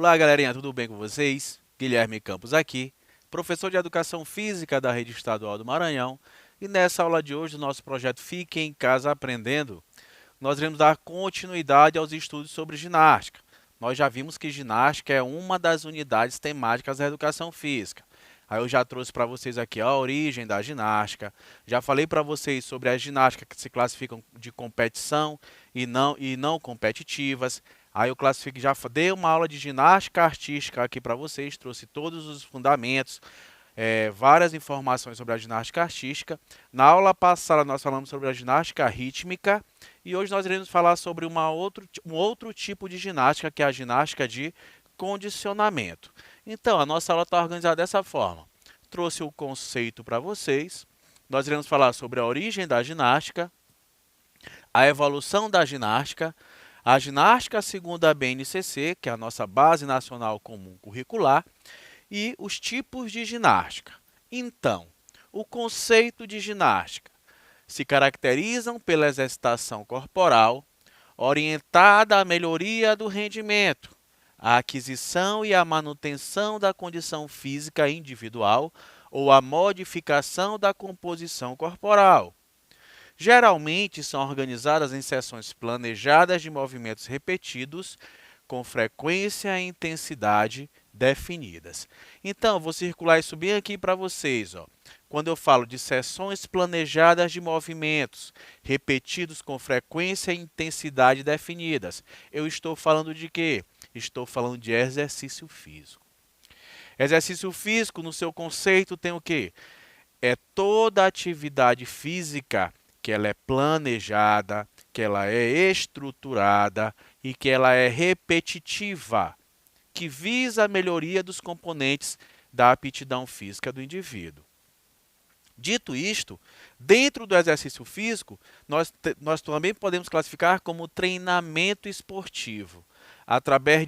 Olá, galerinha, tudo bem com vocês? Guilherme Campos aqui, professor de Educação Física da Rede Estadual do Maranhão. E nessa aula de hoje, do nosso projeto Fique em Casa Aprendendo, nós iremos dar continuidade aos estudos sobre ginástica. Nós já vimos que ginástica é uma das unidades temáticas da educação física. Aí eu já trouxe para vocês aqui a origem da ginástica, já falei para vocês sobre a ginástica que se classificam de competição e não competitivas. Aí eu classifico, já dei uma aula de ginástica artística aqui para vocês, trouxe todos os fundamentos, várias informações sobre a ginástica artística. Na aula passada nós falamos sobre a ginástica rítmica e hoje nós iremos falar sobre um outro tipo de ginástica, que é a ginástica de condicionamento. Então, a nossa aula está organizada dessa forma. Trouxe o conceito para vocês, nós iremos falar sobre a origem da ginástica, a evolução da ginástica, a ginástica segundo a BNCC, que é a nossa Base Nacional Comum Curricular, e os tipos de ginástica. Então, o conceito de ginástica se caracterizam pela exercitação corporal orientada à melhoria do rendimento, à aquisição e à manutenção da condição física individual ou à modificação da composição corporal. Geralmente são organizadas em sessões planejadas de movimentos repetidos, com frequência e intensidade definidas. Então, vou circular isso bem aqui para vocês. Quando eu falo de sessões planejadas de movimentos repetidos com frequência e intensidade definidas, eu estou falando de quê? Estou falando de exercício físico. Exercício físico, no seu conceito, tem o quê? É toda atividade física que ela é planejada, que ela é estruturada e que ela é repetitiva, que visa a melhoria dos componentes da aptidão física do indivíduo. Dito isto, dentro do exercício físico, nós também podemos classificar como treinamento esportivo. Através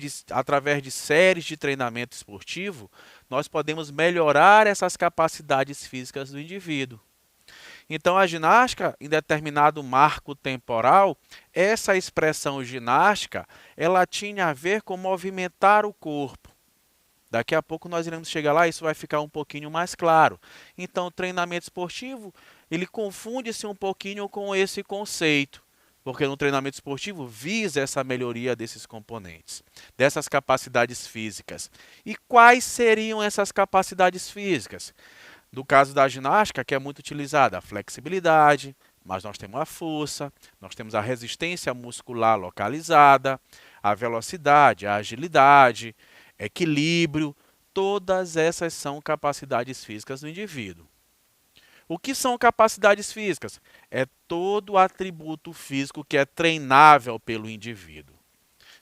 de séries de treinamento esportivo, nós podemos melhorar essas capacidades físicas do indivíduo. Então, a ginástica, em determinado marco temporal, essa expressão ginástica, ela tinha a ver com movimentar o corpo. Daqui a pouco nós iremos chegar lá e isso vai ficar um pouquinho mais claro. Então, o treinamento esportivo, ele confunde-se um pouquinho com esse conceito, porque no treinamento esportivo visa essa melhoria desses componentes, dessas capacidades físicas. E quais seriam essas capacidades físicas? No caso da ginástica, que é muito utilizada, a flexibilidade, mas nós temos a força, nós temos a resistência muscular localizada, a velocidade, a agilidade, equilíbrio, todas essas são capacidades físicas do indivíduo. O que são capacidades físicas? É todo atributo físico que é treinável pelo indivíduo.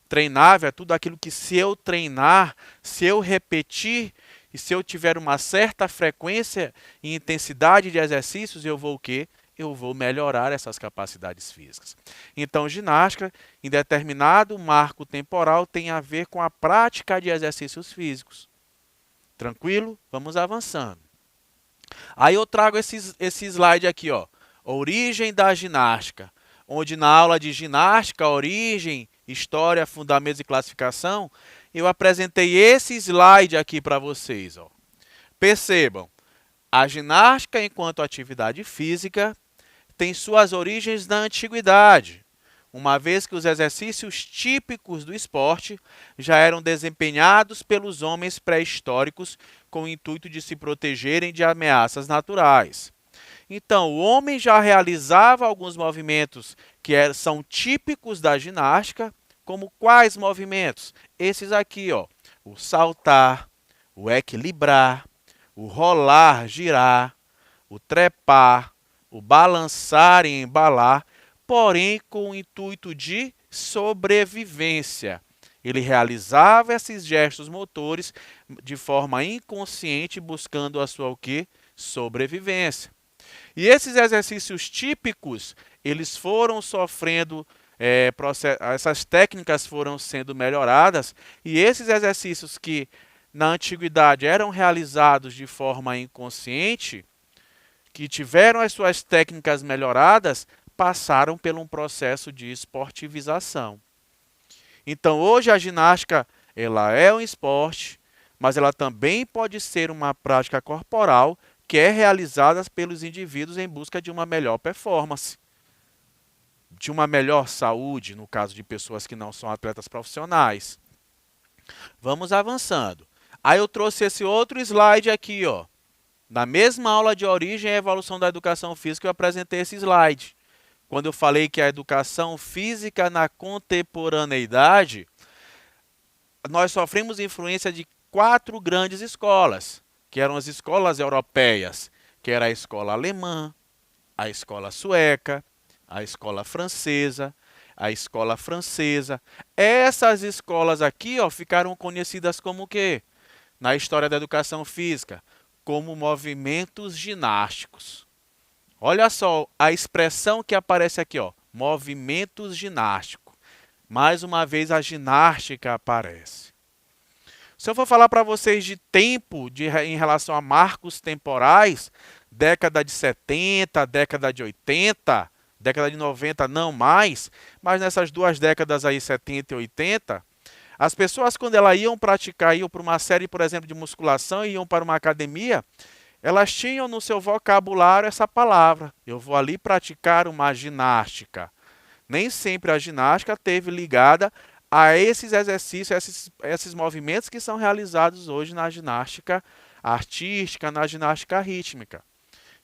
Treinável é tudo aquilo que, se eu treinar, se eu repetir e se eu tiver uma certa frequência e intensidade de exercícios, eu vou o quê? Eu vou melhorar essas capacidades físicas. Então, ginástica, em determinado marco temporal, tem a ver com a prática de exercícios físicos. Tranquilo? Vamos avançando. Aí eu trago esse slide aqui, origem da ginástica, onde na aula de ginástica, origem, história, fundamentos e classificação, eu apresentei esse slide aqui para vocês. Percebam, a ginástica enquanto atividade física tem suas origens na antiguidade, uma vez que os exercícios típicos do esporte já eram desempenhados pelos homens pré-históricos com o intuito de se protegerem de ameaças naturais. Então, o homem já realizava alguns movimentos que são típicos da ginástica, como quais movimentos? Esses aqui, o saltar, o equilibrar, o rolar, girar, o trepar, o balançar e embalar, porém com o intuito de sobrevivência. Ele realizava esses gestos motores de forma inconsciente, buscando a sua o quê? Sobrevivência. E esses exercícios típicos, eles foram sofrendo, essas técnicas foram sendo melhoradas, e esses exercícios que na antiguidade eram realizados de forma inconsciente, que tiveram as suas técnicas melhoradas, passaram por um processo de esportivização. Então, hoje a ginástica ela é um esporte, mas ela também pode ser uma prática corporal que é realizada pelos indivíduos em busca de uma melhor performance, de uma melhor saúde, no caso de pessoas que não são atletas profissionais. Vamos avançando. Aí eu trouxe esse outro slide aqui, ó. Na mesma aula de origem e evolução da educação física, eu apresentei esse slide. Quando eu falei que a educação física na contemporaneidade, nós sofremos influência de 4 grandes escolas, que eram as escolas europeias, que era a escola alemã, a escola sueca, a escola francesa, a escola francesa. Essas escolas aqui, ó, ficaram conhecidas como o quê? Na história da educação física, como movimentos ginásticos. Olha só a expressão que aparece aqui, ó, movimentos ginásticos. Mais uma vez a ginástica aparece. Se eu for falar para vocês de tempo em relação a marcos temporais, década de 70, década de 80, década de 90 não mais, mas nessas 2 décadas aí, 70 e 80, as pessoas quando elas iam praticar, iam para uma série, por exemplo, de musculação, iam para uma academia, elas tinham no seu vocabulário essa palavra. Eu vou ali praticar uma ginástica. Nem sempre a ginástica esteve ligada a esses exercícios, esses movimentos que são realizados hoje na ginástica artística, na ginástica rítmica.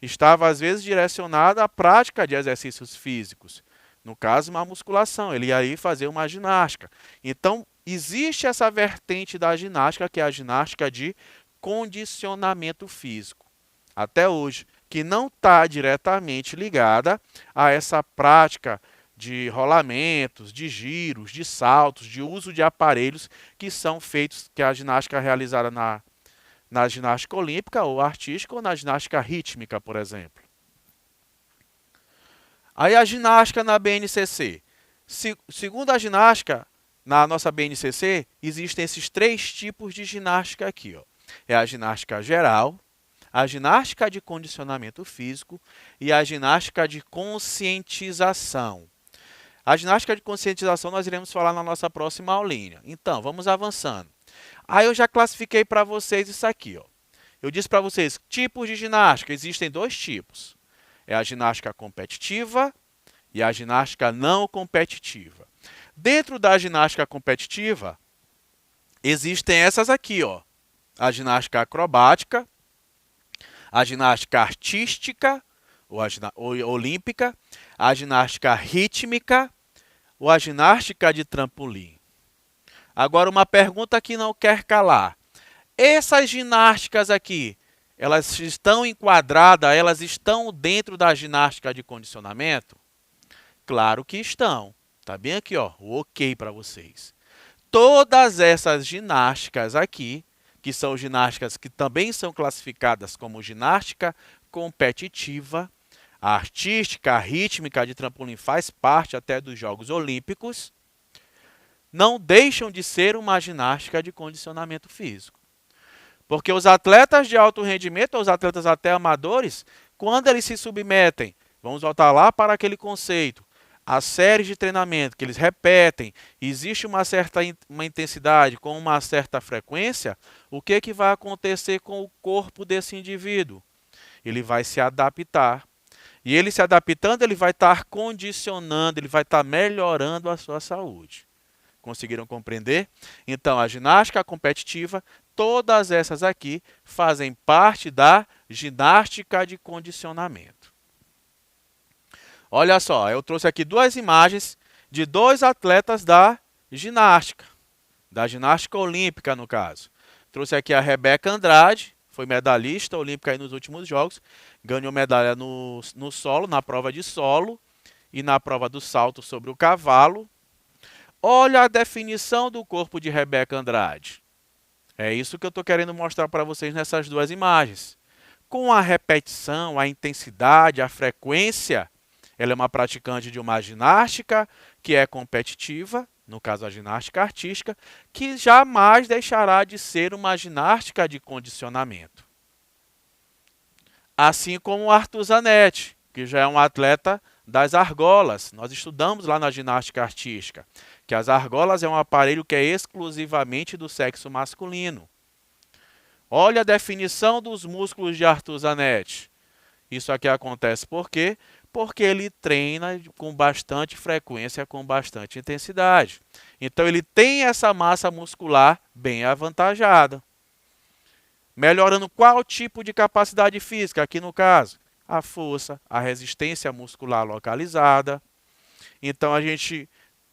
Estava, às vezes, direcionada à prática de exercícios físicos. No caso, uma musculação. Ele ia aí fazer uma ginástica. Então, existe essa vertente da ginástica, que é a ginástica de condicionamento físico. Até hoje, que não está diretamente ligada a essa prática de rolamentos, de giros, de saltos, de uso de aparelhos que são feitos, que é a ginástica realizada na ginástica olímpica ou artística ou na ginástica rítmica, por exemplo. Aí a ginástica na BNCC. Segundo a ginástica, na nossa BNCC, existem esses 3 tipos de ginástica aqui, ó. É a ginástica geral, a ginástica de condicionamento físico e a ginástica de conscientização. A ginástica de conscientização nós iremos falar na nossa próxima aulinha. Então, vamos avançando. Aí eu já classifiquei para vocês isso aqui, ó. Eu disse para vocês, tipos de ginástica, existem 2 tipos. É a ginástica competitiva e a ginástica não competitiva. Dentro da ginástica competitiva, existem essas aqui, ó. A ginástica acrobática, a ginástica artística, ou olímpica, a ginástica rítmica ou a ginástica de trampolim. Agora, uma pergunta que não quer calar. Essas ginásticas aqui, elas estão enquadradas, elas estão dentro da ginástica de condicionamento? Claro que estão. Tá bem aqui, ó, o ok para vocês. Todas essas ginásticas aqui, que são ginásticas que também são classificadas como ginástica competitiva, a artística, a rítmica de trampolim faz parte até dos Jogos Olímpicos, não deixam de ser uma ginástica de condicionamento físico. Porque os atletas de alto rendimento, ou os atletas até amadores, quando eles se submetem, vamos voltar lá para aquele conceito, a séries de treinamento que eles repetem, existe uma certa intensidade com uma certa frequência, o que vai acontecer com o corpo desse indivíduo? Ele vai se adaptar. E ele se adaptando, ele vai estar condicionando, ele vai estar melhorando a sua saúde. Conseguiram compreender? Então, a ginástica competitiva, todas essas aqui fazem parte da ginástica de condicionamento. Olha só, eu trouxe aqui 2 imagens de 2 atletas da ginástica olímpica no caso. Trouxe aqui a Rebeca Andrade, foi medalhista olímpica aí nos últimos jogos, ganhou medalha no solo, na prova de solo e na prova do salto sobre o cavalo. Olha a definição do corpo de Rebeca Andrade. É isso que eu estou querendo mostrar para vocês nessas 2 imagens. Com a repetição, a intensidade, a frequência, ela é uma praticante de uma ginástica que é competitiva, no caso a ginástica artística, que jamais deixará de ser uma ginástica de condicionamento. Assim como o Arthur Zanetti, que já é um atleta das argolas. Nós estudamos lá na ginástica artística, que as argolas é um aparelho que é exclusivamente do sexo masculino. Olha a definição dos músculos de Arthur Zanetti. Isso aqui acontece por quê? Porque ele treina com bastante frequência, com bastante intensidade. Então ele tem essa massa muscular bem avantajada. Melhorando qual tipo de capacidade física? Aqui no caso, a força, a resistência muscular localizada. Então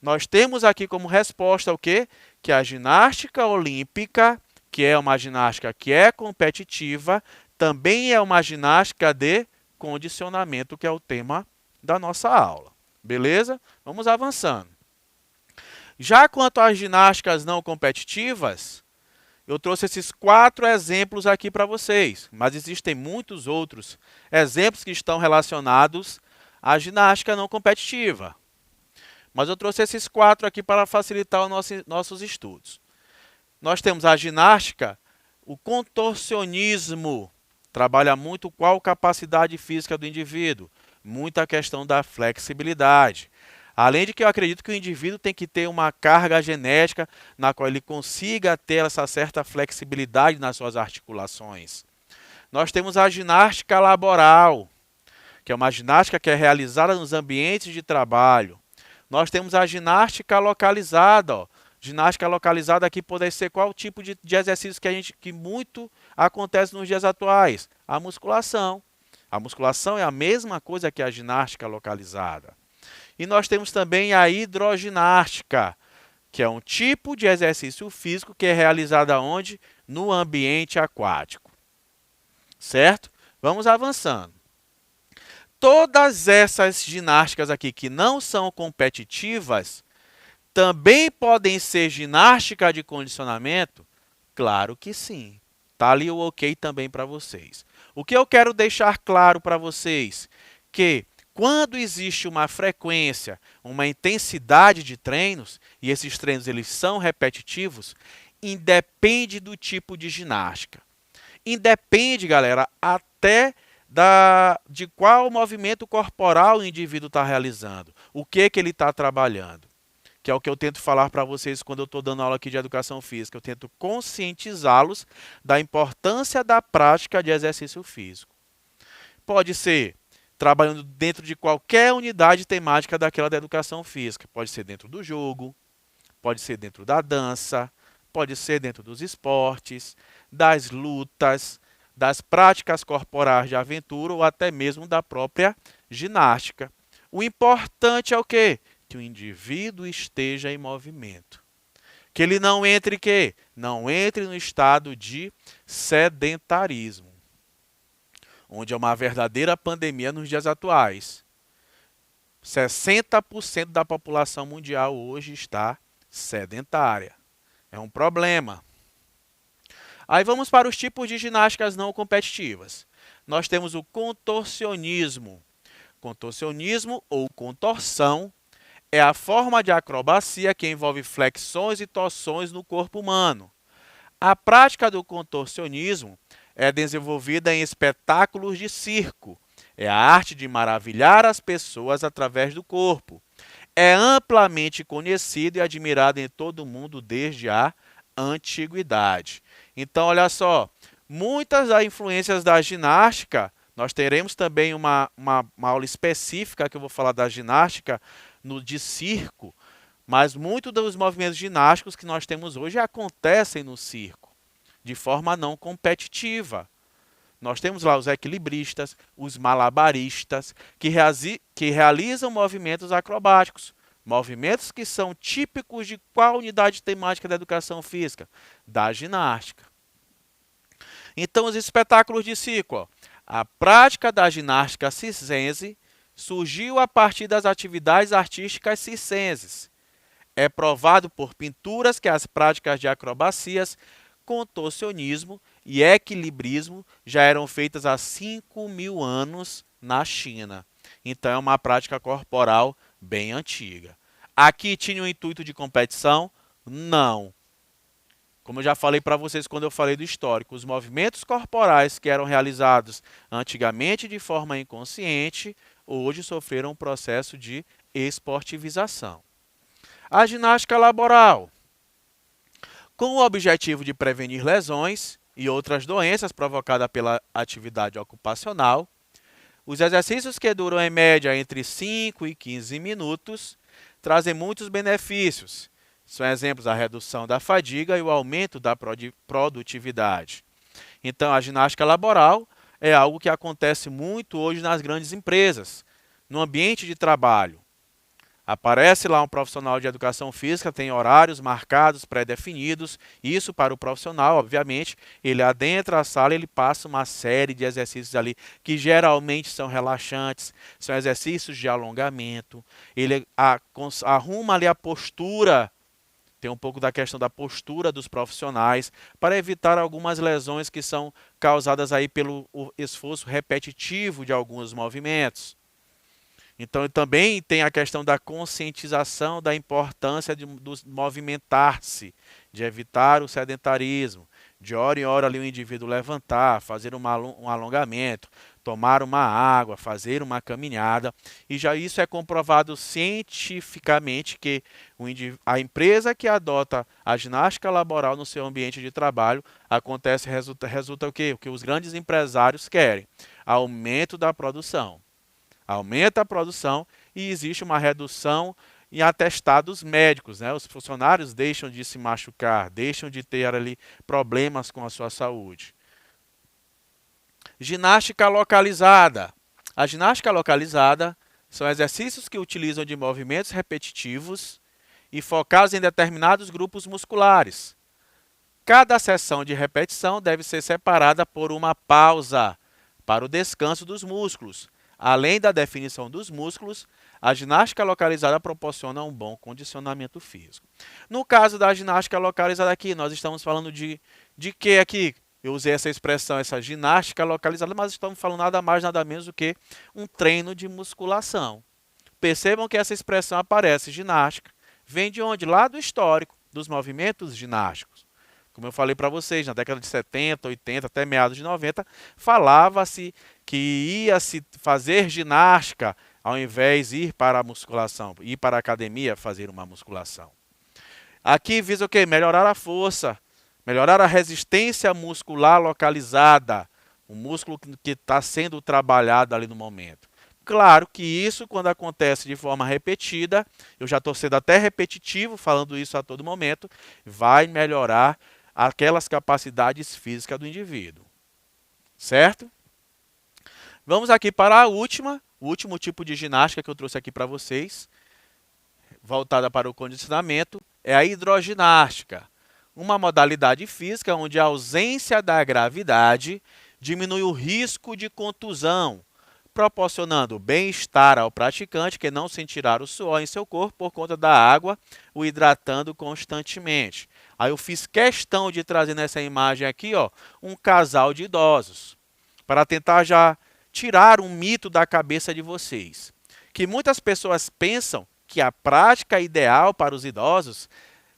nós temos aqui como resposta o quê? Que a ginástica olímpica, que é uma ginástica que é competitiva, também é uma ginástica de condicionamento, que é o tema da nossa aula. Beleza? Vamos avançando. Já quanto às ginásticas não competitivas, eu trouxe esses 4 exemplos aqui para vocês, mas existem muitos outros exemplos que estão relacionados à ginástica não competitiva. Mas eu trouxe esses 4 aqui para facilitar os nossos estudos. Nós temos a ginástica, o contorcionismo, trabalha muito qual capacidade física do indivíduo, muita questão da flexibilidade. Além de que eu acredito que o indivíduo tem que ter uma carga genética na qual ele consiga ter essa certa flexibilidade nas suas articulações. Nós temos a ginástica laboral, que é uma ginástica que é realizada nos ambientes de trabalho. Nós temos a ginástica localizada. Ginástica localizada aqui pode ser qual tipo de exercício que muito acontece nos dias atuais? A musculação. A musculação é a mesma coisa que a ginástica localizada. E nós temos também a hidroginástica, que é um tipo de exercício físico que é realizado onde? No ambiente aquático. Certo? Vamos avançando. Todas essas ginásticas aqui que não são competitivas também podem ser ginástica de condicionamento? Claro que sim. Está ali o ok também para vocês. O que eu quero deixar claro para vocês? Que quando existe uma frequência, uma intensidade de treinos, e esses treinos eles são repetitivos, independe do tipo de ginástica. Independe, galera, até de qual movimento corporal o indivíduo está realizando, o que ele está trabalhando. Que é o que eu tento falar para vocês quando eu estou dando aula aqui de educação física. Eu tento conscientizá-los da importância da prática de exercício físico. Pode ser trabalhando dentro de qualquer unidade temática daquela da educação física. Pode ser dentro do jogo, pode ser dentro da dança, pode ser dentro dos esportes, das lutas, das práticas corporais de aventura ou até mesmo da própria ginástica. O importante é o quê? Que o indivíduo esteja em movimento. Que ele não entre quê? Não entre no estado de sedentarismo, onde é uma verdadeira pandemia nos dias atuais. 60% da população mundial hoje está sedentária. É um problema. Aí vamos para os tipos de ginásticas não competitivas. Nós temos o contorcionismo. Contorcionismo ou contorção é a forma de acrobacia que envolve flexões e torções no corpo humano. A prática do contorcionismo é desenvolvida em espetáculos de circo. É a arte de maravilhar as pessoas através do corpo. É amplamente conhecido e admirado em todo o mundo desde a antiguidade. Então, olha só, muitas das influências da ginástica, nós teremos também uma aula específica que eu vou falar da ginástica de circo, mas muitos dos movimentos ginásticos que nós temos hoje acontecem no circo, de forma não competitiva. Nós temos lá os equilibristas, os malabaristas, que realizam movimentos acrobáticos. Movimentos que são típicos de qual unidade temática da educação física? Da ginástica. Então, os espetáculos de circo. Ó. A prática da ginástica circense surgiu a partir das atividades artísticas circenses. É provado por pinturas que as práticas de acrobacias, contorcionismo e equilibrismo já eram feitas há 5.000 anos na China. Então, é uma prática corporal bem antiga. Aqui tinha o intuito de competição? Não. Como eu já falei para vocês quando eu falei do histórico, os movimentos corporais que eram realizados antigamente de forma inconsciente, hoje sofreram um processo de esportivização. A ginástica laboral, com o objetivo de prevenir lesões e outras doenças provocadas pela atividade ocupacional. Os exercícios, que duram em média entre 5 e 15 minutos, trazem muitos benefícios. São exemplos a redução da fadiga e o aumento da produtividade. Então, a ginástica laboral é algo que acontece muito hoje nas grandes empresas, no ambiente de trabalho. Aparece lá um profissional de educação física, tem horários marcados, pré-definidos. Isso para o profissional, obviamente, ele adentra a sala e ele passa uma série de exercícios ali que geralmente são relaxantes, são exercícios de alongamento. Ele arruma ali a postura, tem um pouco da questão da postura dos profissionais, para evitar algumas lesões que são causadas aí pelo esforço repetitivo de alguns movimentos. Então, também tem a questão da conscientização da importância de movimentar-se, de evitar o sedentarismo, de hora em hora ali o indivíduo levantar, fazer um alongamento, tomar uma água, fazer uma caminhada. E já isso é comprovado cientificamente que a empresa que adota a ginástica laboral no seu ambiente de trabalho, resulta o quê? O que os grandes empresários querem: aumento da produção. Aumenta a produção e existe uma redução em atestados médicos, né? Os funcionários deixam de se machucar, deixam de ter ali problemas com a sua saúde. Ginástica localizada. A ginástica localizada são exercícios que utilizam de movimentos repetitivos e focados em determinados grupos musculares. Cada sessão de repetição deve ser separada por uma pausa para o descanso dos músculos. Além da definição dos músculos, a ginástica localizada proporciona um bom condicionamento físico. No caso da ginástica localizada aqui, nós estamos falando de que aqui? Eu usei essa expressão, essa ginástica localizada, mas estamos falando nada mais, nada menos do que um treino de musculação. Percebam que essa expressão aparece, ginástica, vem de onde? Lá do histórico, dos movimentos ginásticos. Como eu falei para vocês, na década de 70, 80, até meados de 90, falava-se que ia-se fazer ginástica ao invés de ir para a musculação, ir para a academia fazer uma musculação. Aqui visa o quê? Melhorar a força, melhorar a resistência muscular localizada, o músculo que está sendo trabalhado ali no momento. Claro que isso, quando acontece de forma repetida, eu já estou sendo até repetitivo, falando isso a todo momento, vai melhorar aquelas capacidades físicas do indivíduo. Certo? Vamos aqui para o último tipo de ginástica que eu trouxe aqui para vocês, voltada para o condicionamento, é a hidroginástica. Uma modalidade física onde a ausência da gravidade diminui o risco de contusão, proporcionando bem-estar ao praticante, que não sentirá o suor em seu corpo por conta da água, o hidratando constantemente. Aí eu fiz questão de trazer nessa imagem aqui, ó, um casal de idosos, para tentar já tirar um mito da cabeça de vocês. Que muitas pessoas pensam que a prática ideal para os idosos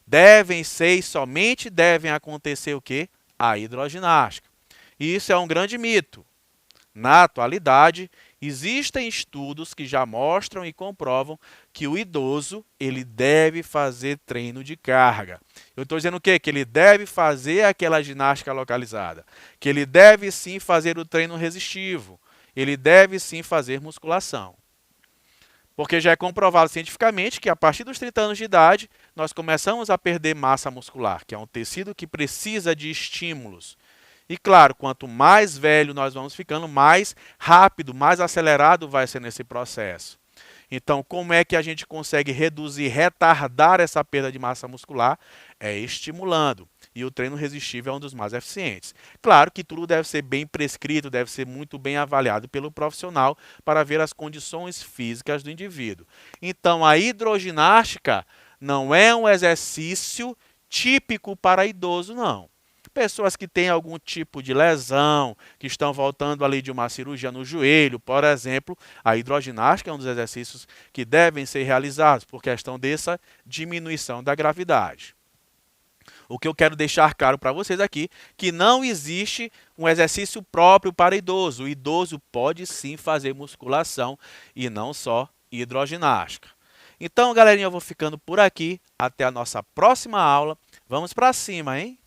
devem ser e somente devem acontecer o quê? A hidroginástica. E isso é um grande mito. Na atualidade, existem estudos que já mostram e comprovam que o idoso ele deve fazer treino de carga. Eu estou dizendo o quê? Que ele deve fazer aquela ginástica localizada. Que ele deve sim fazer o treino resistivo. Ele deve sim fazer musculação. Porque já é comprovado cientificamente que a partir dos 30 anos de idade, nós começamos a perder massa muscular, que é um tecido que precisa de estímulos. E claro, quanto mais velho nós vamos ficando, mais rápido, mais acelerado vai ser nesse processo. Então, como é que a gente consegue reduzir, retardar essa perda de massa muscular? É estimulando. E o treino resistível é um dos mais eficientes. Claro que tudo deve ser bem prescrito, deve ser muito bem avaliado pelo profissional para ver as condições físicas do indivíduo. Então, a hidroginástica não é um exercício típico para idoso, não. Pessoas que têm algum tipo de lesão, que estão voltando ali de uma cirurgia no joelho, por exemplo, a hidroginástica é um dos exercícios que devem ser realizados por questão dessa diminuição da gravidade. O que eu quero deixar claro para vocês aqui, que não existe um exercício próprio para idoso. O idoso pode sim fazer musculação e não só hidroginástica. Então, galerinha, eu vou ficando por aqui. Até a nossa próxima aula. Vamos para cima, hein?